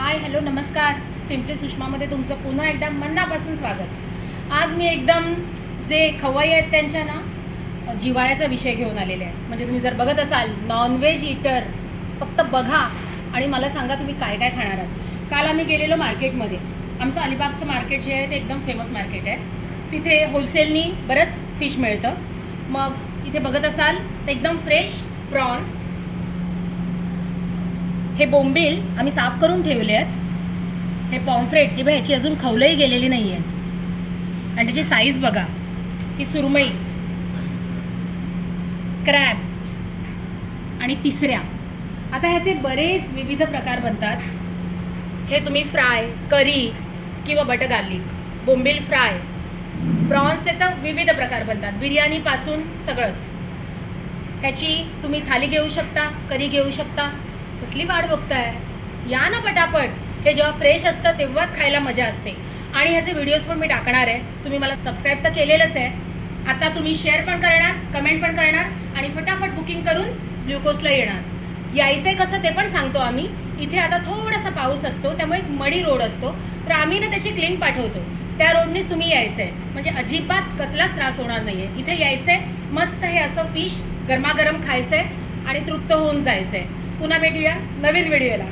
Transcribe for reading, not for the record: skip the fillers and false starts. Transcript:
Hi hello नमस्कार. Simply सुषमामध्ये तुमचं पुन्हा एकदा मनापासून स्वागत. आज मी एकदम जे खवय्ये आहेत त्यांच्या ना जिव्हाळ्याचा विषय घेऊन आलेले आहे. म्हणजे तुम्ही जर बघत असाल नॉनव्हेज ईटर फक्त बघा आणि मला सांगा तुम्ही काय काय खाणार आहात. काल आम्ही गेलेलो मार्केटमध्ये. आमचं अलिबागचं मार्केट जे आहे ते एकदम फेमस मार्केट आहे. तिथे होलसेलनी बरंच फिश मिळतं. मग इथे बघत असाल तर एकदम फ्रेश प्रॉन्स, हे बोंबील आम्ही साफ करून ठेवले आहेत. हे पॉम्फ्रेट, हे बघा ह्याची अजून खवलंही गेलेली नाही आहे आणि त्याची साईज बघा. ही सुरमई, क्रॅब आणि तिसऱ्या. आता ह्याचे बरेच विविध प्रकार बनतात. हे तुम्ही फ्राय, करी किंवा बटर गार्लिक. बोंबील फ्राय, प्रॉन्सचे तर विविध प्रकार बनतात, बिर्याणीपासून सगळंच. ह्याची तुम्ही थाली घेऊ शकता, करी घेऊ शकता. कसली वाट बघताय, या ना पटापट. हे जेव्हा फ्रेश असतं तेव्हाच खायला मजा असते. आणि ह्याचे व्हिडिओज पण मी टाकणार आहे. तुम्ही मला सबस्क्राईब तर केलेलंच आहे, आता तुम्ही शेअर पण करणार, कमेंट पण करणार आणि फटाफट बुकिंग करून ग्लुकोजला येणार. यायचं आहे कसं ते पण सांगतो आम्ही. इथे आता थोडासा पाऊस असतो त्यामुळे एक मडी रोड असतो, तर आम्ही ना त्याची लिंक पाठवतो. त्या रोडनेच तुम्ही यायचं आहे, म्हणजे अजिबात कसलाच त्रास होणार नाही आहे. इथे यायचं आहे, मस्त हे असं फिश गरमागरम खायचं आहे आणि तृप्त होऊन जायचं आहे. पुन्हा भेटूया नवीन व्हिडिओला.